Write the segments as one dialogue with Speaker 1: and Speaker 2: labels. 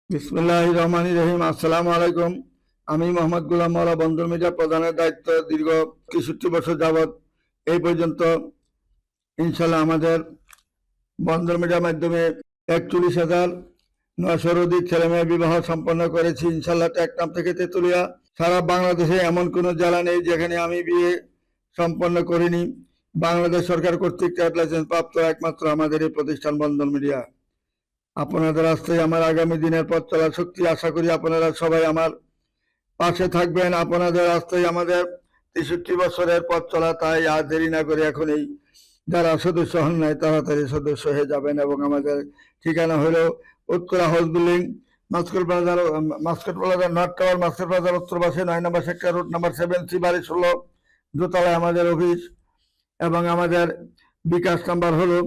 Speaker 1: বিসমিল্লাহির রহমানির রহিম। আসসালামু আলাইকুম। আমি মোহাম্মদ গোলাম মাওলা বন্দর মিডিয়া প্রধানের দায়িত্ব দীর্ঘ ৬৩ বছর যাবৎ এই পর্যন্ত ইনশাল্লাহ আমাদের বন্দর মিডিয়ার মাধ্যমে ৪১,৯০০ অধিক ছেলেমেয়ে বিবাহ সম্পন্ন করেছি ইনশাল্লাহ। টেকনাফ থেকে তেতুলিয়া সারা বাংলাদেশে এমন কোনো জেলা নেই যেখানে আমি বিয়ে সম্পন্ন করিনি। বাংলাদেশ সরকার কর্তৃক ট্রেড লাইসেন্স প্রাপ্ত একমাত্র আমাদের এই প্রতিষ্ঠান বন্দর মিডিয়া। আপনাদের আস্থায় আমার আগামী দিনের পথ চলার শক্তি। আশা করি আপনারা সবাই আমার পাশে থাকবেন। আপনাদের আস্থায় আমাদের ৬৩ বছরের পথ চলা, তাই আর দেরি না করে এখনই যারা সদস্য হন নাই তাড়াতাড়ি সদস্য হয়ে যাবেন। এবং আমাদের ঠিকানা হলো উত্তরা হাউস বিল্ডিং, মাস্কট প্লাজার নর্থ টাওয়ার, মাস্কট প্লাজার উত্তর পাশে ৯ নম্বর সেক্টর, রুট নাম্বার 7C, বাড়ি ১৬, দোতলায় আমাদের অফিস। এবং আমাদের বিকাশ নাম্বার হলো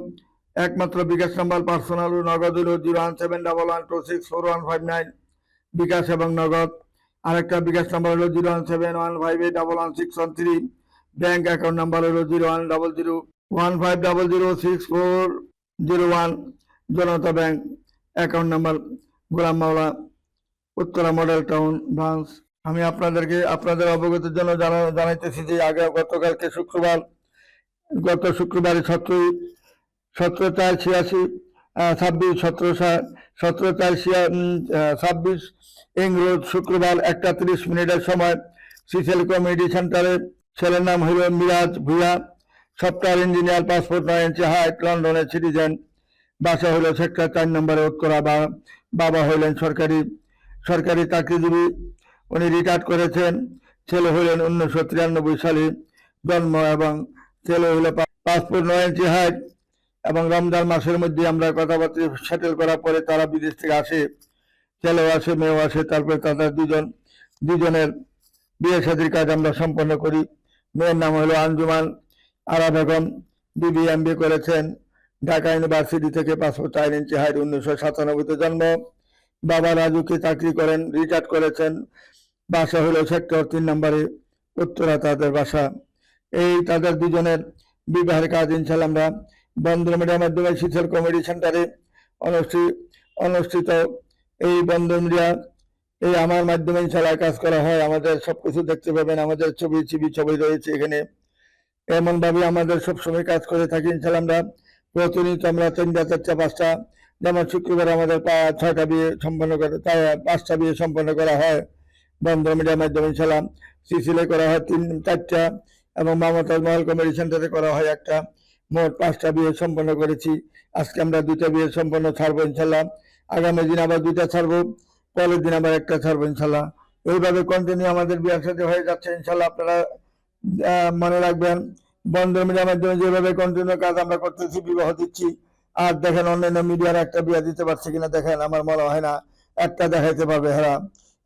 Speaker 1: একমাত্র বিকাশ নাম্বার পার্সোনাল নগদ হলো 01711264159, বিকাশ এবং নগদ। আরেকটা বিকাশ নাম্বার হলো 01715811613। ব্যাংক অ্যাকাউন্ট নাম্বার হলো 010015006401। জনতা ব্যাংক অ্যাকাউন্ট নাম্বার গোলাম মাওলা, উত্তরা মডেল টাউন ব্রাঞ্চ। আমি আপনাদের অবগতির জন্য জানাইতেছি যে গতকালকে গত শুক্রবারে 17/4/26 রোজ শুক্রবার 1:30 সময় সিসেল কমিউনিটি সেন্টারে ছেলের নাম হইল মিরাজ ভুয়া, সফটওয়্যার ইঞ্জিনিয়ার, পাসপোর্ট 9 ইঞ্চি হাইট, লন্ডনের সিটিজেন, বাসা হইল সেক্টর 4 নম্বরে উত্তরা। বাবা হইলেন সরকারি চাকরিজীবী, উনি রিটায়ার্ড করেছেন। ছেলে হইলেন 1993 সালে জন্ম এবং ছেলে হইল পাসপোর্ট 9 ইঞ্চি হাইট। এবং রমজান মাসের মধ্যে আমরা কথাবার্তা সেটেল করার পরে তারা বিদেশ থেকে আসে, ছেলেও আসে মেয়েও আসে। তারপরে তাদের দুজনের বিয়ে শাদীর কাজ আমরা সম্পন্ন করি। মেয়ের নাম হলো আঞ্জুমান আরা বেগম, BBA করেছেন ঢাকা ইউনিভার্সিটি থেকে, পাসপোর্ট 4 ইঞ্চি হাইট, 1997 জন্ম। বাবা রাজুকে চাকরি করেন, রিটায়ার্ড করেছেন। বাসা হলো সেক্টর 3 নম্বরে উত্তরা তাদের বাসা। এই তাদের দুজনের বিবাহের কাজ ইনশাল্লাহ আমরা বন্দর মিডিয়ার মাধ্যমে সিসেল কমিউনিটি সেন্টারে অনুষ্ঠিত এই বন্দর মিডিয়া এই আমার মাধ্যমে ইনশাল্লাহ কাজ করা হয়। আমাদের সবকিছু দেখতে পাবেন, আমাদের ছবি রয়েছে এখানে। এমন ভাবে আমাদের সবসময় কাজ করে থাকি ইনশাল্লাহ। আমরা প্রতিনিয়ত আমরা 3টা 4টা 5টা, যেমন শুক্রবার আমাদের 6টা বিয়ে সম্পন্ন করে, 5টা বিয়ে সম্পন্ন করা হয় বন্দর মিডিয়ার মাধ্যমে ইনশাল্লাহ। সিসিলে করা হয় 4টা এবং মমতাজ মহল কমিউনিটি সেন্টারে করা হয় 1টা। মোট 5টা বিয়ে সম্পন্ন করেছি। আজকে আমরা 2টা বিয়ে সম্পন্ন ছাড়বো ইনশাল্লাহ। আগামী দিন আবার 2টা ছাড়বো, পরের দিন আবার 1টা ছাড়বো ইনশাল্লাহ। এইভাবে কন্টিনিউ আমাদের বিয়ের সাথে হয়ে যাচ্ছে ইনশাল্লাহ। আপনারা মনে রাখবেন, বন্দর মিডিয়ার মাধ্যমে যেভাবে কন্টিনিউ কাজ আমরা করতেছি, বিবাহ দিচ্ছি। আর দেখেন অন্যান্য মিডিয়ার একটা বিয়ে দিতে পারছে কিনা দেখেন, আমার মনে হয় না একটা দেখাইতে পারবে হেরা।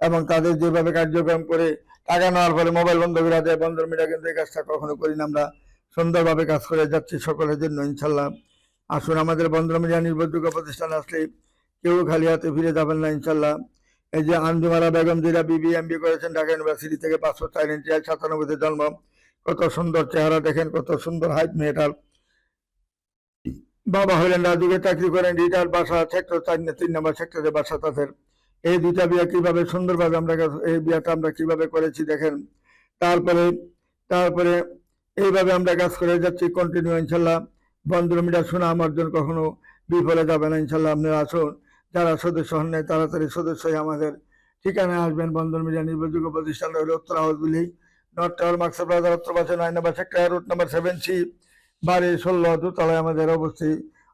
Speaker 1: এবং তাদের যেভাবে কার্যক্রম করে টাকা নেওয়ার পরে মোবাইল বন্ধ করে দেয়, বন্দর মিডিয়া কিন্তু এই কাজটা কখনো করি না। আমরা সুন্দরভাবে কাজ করে যাচ্ছি সকলের জন্য ইনশাল্লাহ। আসুন, আমাদের বন্দর মিডিয়া নির্ভরযোগ্য প্রতিষ্ঠান আসলে কেউ খালি হাতে ফিরে যাবেন না ইনশাল্লাহ। এই যে আঞ্জুমারা বেগম, যেটা BBA করেছেন ঢাকা ইউনিভার্সিটি থেকে, 504 ইঞ্চি 97 জন্ম। কত সুন্দর চেহারা দেখেন, কত সুন্দর হাইট মেয়েটার। বাবা হলেন রাজুকে চাকরি করেন, রিটায়ার্ড, বাসা সেক্টর 3 নম্বর সেক্টরে বাসা তাদের। এই 2টা বিয়ে কিভাবে সুন্দরভাবে আমরা এই বিয়েটা আমরা কিভাবে করেছি দেখেন। তারপরে এইভাবে আমরা কাজ করে যাচ্ছি কন্টিনিউ ইনশাল্লাহ। বন্দর মিডিয়া সুনাম অর্জন কখনো বিফলে যাবে না ইনশাল্লাহ। আপনারা আসুন, যারা সদস্য হন নাই তাড়াতাড়ি সদস্য হয়ে আমাদের ঠিকানায় আসবেন। বন্দর মিডিয়া নির্ভরযোগ্য প্রতিষ্ঠান হলো Uttara house building, north tower, Mascot plaza, উত্তর পাশে 9 নম্বর সেক্টর, রুট নাম্বার 7C, বাড়ি 16, দোতলায় আমাদের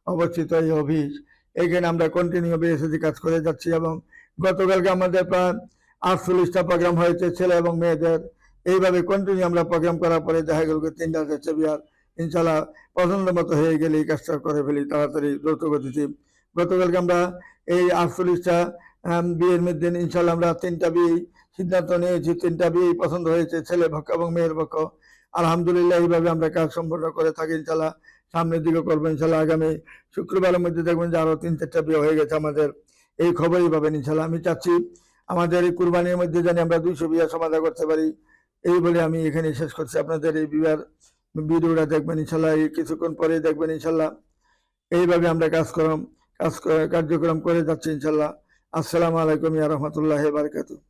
Speaker 1: অবস্থিত এই অফিস। এইখানে আমরা কন্টিনিউ বিএসএসি কাজ করে যাচ্ছি। এবং গতকালকে আমাদের প্রায় 48টা প্রোগ্রাম হয়েছে ছেলে এবং মেয়েদের। এইভাবে কন্টিনিউ আমরা প্রোগ্রাম করার পরে দেখা গেল 3টা 4টা বিয়ার ইনশাল্লাহ পছন্দ মতো হয়ে গেলে এই কাজটা করে ফেলি তাড়াতাড়ি দ্রুত গতিতে। গতকালকে আমরা এই 48টা বিয়ের মধ্যে ইনশাল্লাহ আমরা 3টা বিয়ে সিদ্ধান্ত নিয়েছি। 3টা বিয়ে পছন্দ হয়েছে, ছেলে পক্ষ এবং মেয়ের পক্ষ। আলহামদুলিল্লাহ, এইভাবে আমরা কাজ সম্পন্ন করে থাকি ইনশাল্লাহ। সামনের দিকে করবো ইনশাল্লাহ। আগামী শুক্রবারের মধ্যে দেখবেন যে আরো 3-4টা বিয়ে হয়ে গেছে আমাদের। এই খবরই পাবেন ইনশাল্লাহ। আমি চাচ্ছি আমাদের এই কুরবানির মধ্যে জানি আমরা 200 বিয়ে সমাধান করতে পারি। এই বলে আমি এখানে শেষ করছি। আপনাদের এই বিবাহের ভিডিওটা দেখবেন ইনশাল্লাহ, এই কিছুক্ষণ পরে দেখবেন ইনশাল্লাহ। এইভাবে আমরা কার্যক্রম করে যাচ্ছি ইনশাল্লাহ। আসসালামু আলাইকুম ইয়া রাহমাতুল্লাহি ওয়া বারাকাতুহু।